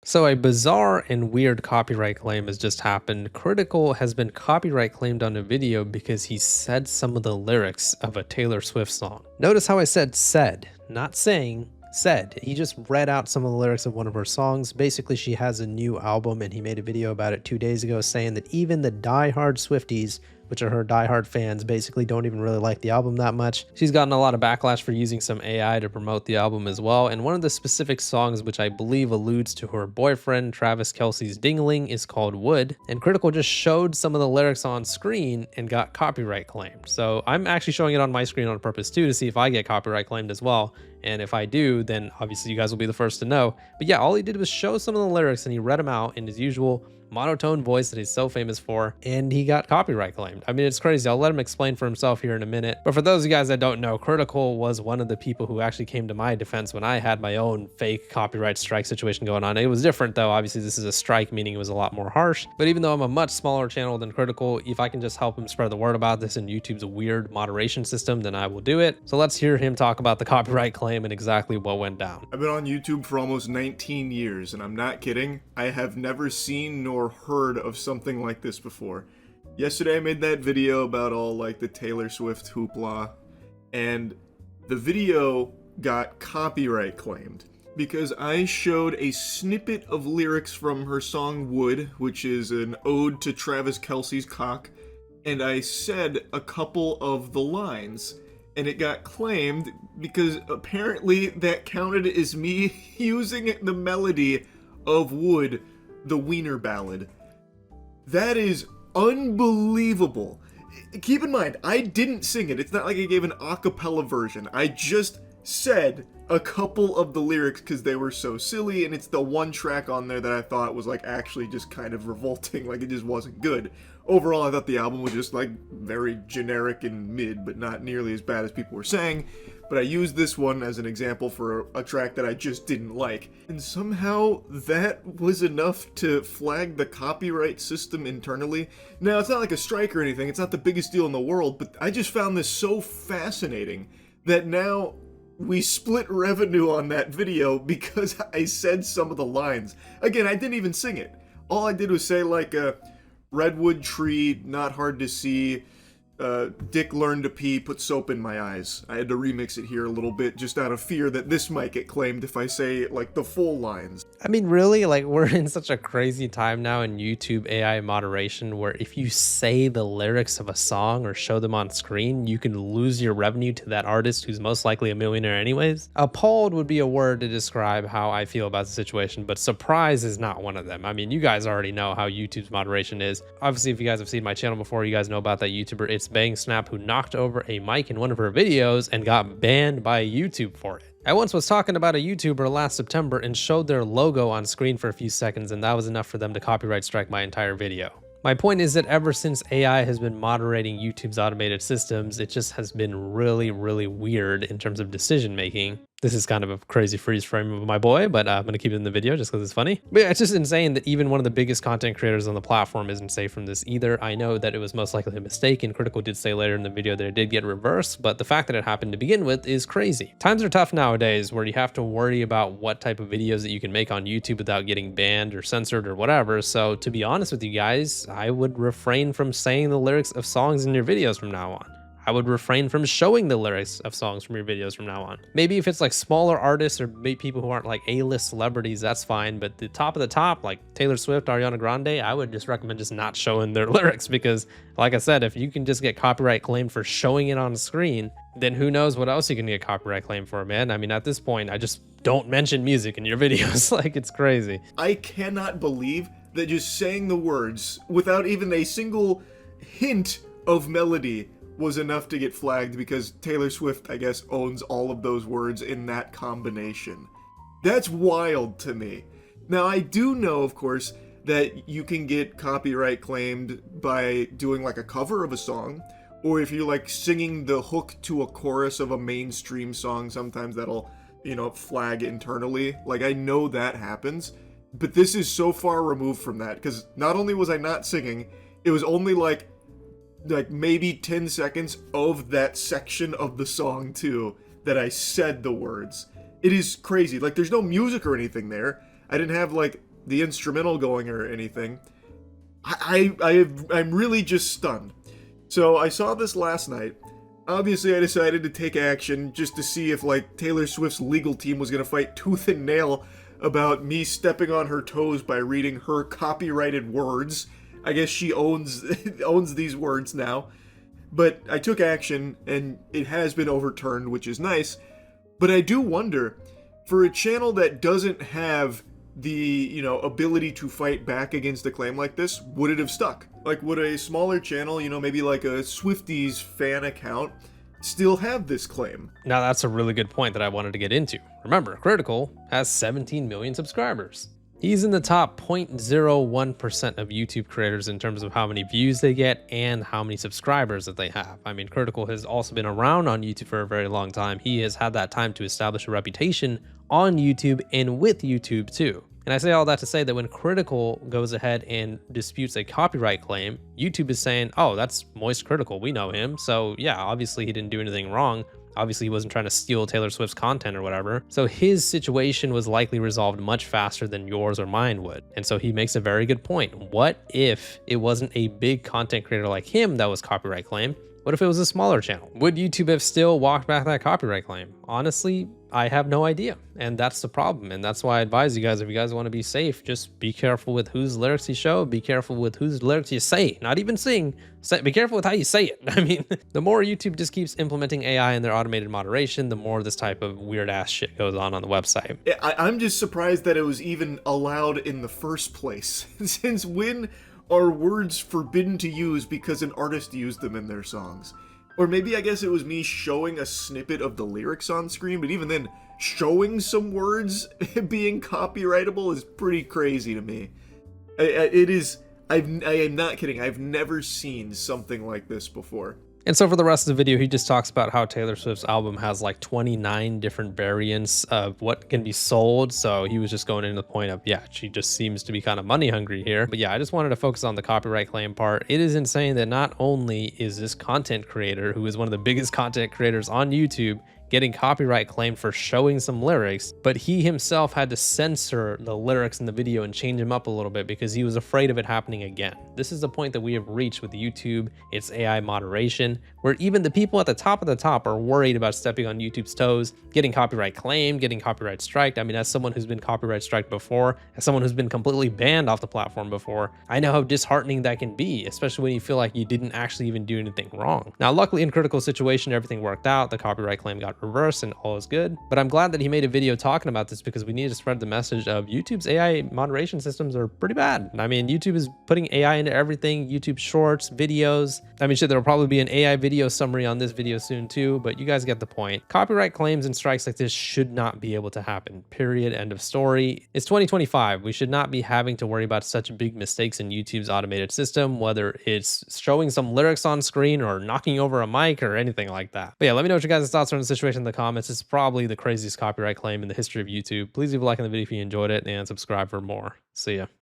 So, a bizarre and weird copyright claim has just happened. Critical has been copyright claimed on a video because he said some of the lyrics of a Taylor Swift song. Notice how I said, not saying, said. He just read out some of the lyrics of one of her songs. Basically, she has a new album and he made a video about it 2 days ago saying that even the diehard Swifties, which are her diehard fans, basically don't even really like the album that much. She's gotten a lot of backlash for using some AI to promote the album as well, and one of the specific songs, which I believe alludes to her boyfriend Travis Kelce's Dingling, is called Wood, and Critical just showed some of the lyrics on screen and got copyright claimed. So I'm actually showing it on my screen on purpose too to see if I get copyright claimed as well, and if I do, then obviously you guys will be the first to know. But yeah, all he did was show some of the lyrics and he read them out in his usual monotone voice that he's so famous for, and he got copyright claimed. I mean, it's crazy. I'll let him explain for himself here in a minute. But for those of you guys that don't know, Critical was one of the people who actually came to my defense when I had my own fake copyright strike situation going on. It was different though. Obviously, this is a strike, meaning it was a lot more harsh. But even though I'm a much smaller channel than Critical, if I can just help him spread the word about this in YouTube's weird moderation system, then I will do it. So let's hear him talk about the copyright claim and exactly what went down. I've been on YouTube for almost 19 years, and I'm not kidding. I have never seen nor heard of something like this before. Yesterday I made that video about all like the Taylor Swift hoopla, and the video got copyright claimed because I showed a snippet of lyrics from her song Wood, which is an ode to Travis Kelce's cock, and I said a couple of the lines, and it got claimed because apparently that counted as me using the melody of Wood, the Wiener Ballad. That is unbelievable. Keep in mind, I didn't sing it. It's not like I gave an a cappella version. I just said a couple of the lyrics because they were so silly, and it's the one track on there that I thought was like actually just kind of revolting, like it just wasn't good. Overall, I thought the album was just like very generic and mid, but not nearly as bad as people were saying. But I used this one as an example for a track that I just didn't like. And somehow that was enough to flag the copyright system internally. Now, it's not like a strike or anything, it's not the biggest deal in the world, but I just found this so fascinating that now we split revenue on that video because I said some of the lines. Again, I didn't even sing it. All I did was say like a redwood tree, not hard to see, Dick learned to pee, put soap in my eyes. I had to remix it here a little bit just out of fear that this might get claimed if I say like the full lines. I mean, really, like we're in such a crazy time now in YouTube AI moderation where if you say the lyrics of a song or show them on screen, you can lose your revenue to that artist who's most likely a millionaire anyways. Appalled would be a word to describe how I feel about the situation, but surprise is not one of them. I mean, you guys already know how YouTube's moderation is. Obviously, if you guys have seen my channel before, you guys know about that YouTuber, It's Bang Snap, who knocked over a mic in one of her videos and got banned by YouTube for it. I once was talking about a YouTuber last September and showed their logo on screen for a few seconds, and that was enough for them to copyright strike my entire video. My point is that ever since AI has been moderating YouTube's automated systems, it just has been really, really weird in terms of decision making. This is kind of a crazy freeze frame of my boy, but I'm going to keep it in the video just because it's funny. But yeah, it's just insane that even one of the biggest content creators on the platform isn't safe from this either. I know that it was most likely a mistake, and Critical did say later in the video that it did get reversed, but the fact that it happened to begin with is crazy. Times are tough nowadays where you have to worry about what type of videos that you can make on YouTube without getting banned or censored or whatever. So to be honest with you guys, I would refrain from saying the lyrics of songs in your videos from now on. I would refrain from showing the lyrics of songs from your videos from now on. Maybe if it's like smaller artists or maybe people who aren't like A-list celebrities, that's fine. But the top of the top, like Taylor Swift, Ariana Grande, I would just recommend just not showing their lyrics because, like I said, if you can just get copyright claimed for showing it on screen, then who knows what else you can get copyright claimed for, man. I mean, at this point, I just don't mention music in your videos. Like, it's crazy. I cannot believe that just saying the words without even a single hint of melody was enough to get flagged because Taylor Swift, I guess, owns all of those words in that combination. That's wild to me. Now, I do know, of course, that you can get copyright claimed by doing like a cover of a song, or if you're like singing the hook to a chorus of a mainstream song, sometimes that'll, flag internally. Like, I know that happens, but this is so far removed from that because not only was I not singing, it was only like maybe 10 seconds of that section of the song too that I said the words. It is crazy. Like, there's no music or anything there. I didn't have like the instrumental going or anything. I'm really just stunned. So I saw this last night. Obviously, I decided to take action just to see if, like, Taylor Swift's legal team was going to fight tooth and nail about me stepping on her toes by reading her copyrighted words. I guess she owns owns these words now. But I took action, and it has been overturned, which is nice. But I do wonder, for a channel that doesn't have the, you know, ability to fight back against a claim like this, would it have stuck? Like, would a smaller channel, you know, maybe like a Swifties fan account, still have this claim? Now, that's a really good point that I wanted to get into. Remember, Critical has 17 million subscribers. He's in the top 0.01% of YouTube creators in terms of how many views they get and how many subscribers that they have. I mean, Critical has also been around on YouTube for a very long time. He has had that time to establish a reputation on YouTube and with YouTube too. And I say all that to say that when Critical goes ahead and disputes a copyright claim, YouTube is saying, oh, that's Moist Critical, we know him. So yeah, obviously he didn't do anything wrong. Obviously he wasn't trying to steal Taylor Swift's content or whatever. So his situation was likely resolved much faster than yours or mine would. And so he makes a very good point. What if it wasn't a big content creator like him that was copyright claimed? What if it was a smaller channel? Would YouTube have still walked back that copyright claim? Honestly, I have no idea. And that's the problem. And that's why I advise you guys, if you guys want to be safe, just be careful with whose lyrics you show. Be careful with whose lyrics you say, not even sing. Be careful with how you say it. I mean, the more YouTube just keeps implementing AI in their automated moderation, the more this type of weird ass shit goes on the website. I'm just surprised that it was even allowed in the first place. Since when are words forbidden to use because an artist used them in their songs? Or maybe I guess it was me showing a snippet of the lyrics on screen, but even then, showing some words being copyrightable is pretty crazy to me. It is. I am not kidding. I've never seen something like this before. And so for the rest of the video, he just talks about how Taylor Swift's album has like 29 different variants of what can be sold. So he was just going into the point of, yeah, she just seems to be kind of money hungry here. But yeah, I just wanted to focus on the copyright claim part. It is insane that not only is this content creator, who is one of the biggest content creators on YouTube, getting copyright claimed for showing some lyrics, but he himself had to censor the lyrics in the video and change them up a little bit because he was afraid of it happening again. This is the point that we have reached with YouTube, its AI moderation, where even the people at the top are worried about stepping on YouTube's toes, getting copyright claimed, getting copyright striked. I mean, as someone who's been copyright striked before, as someone who's been completely banned off the platform before, I know how disheartening that can be, especially when you feel like you didn't actually even do anything wrong. Now, luckily in Critical situation, everything worked out. The copyright claim got reversed and all is good. But I'm glad that he made a video talking about this because we need to spread the message of YouTube's AI moderation systems are pretty bad. I mean, YouTube is putting AI into everything, YouTube shorts, videos. I mean, shit, there'll probably be an AI video summary on this video soon too, but you guys get the point. Copyright claims and strikes like this should not be able to happen, period, end of story. It's 2025. We should not be having to worry about such big mistakes in YouTube's automated system, whether it's showing some lyrics on screen or knocking over a mic or anything like that. But yeah, let me know what your guys' thoughts are on the situation in the comments. It's probably the craziest copyright claim in the history of YouTube. Please leave a like on the video if you enjoyed it and subscribe for more. See ya.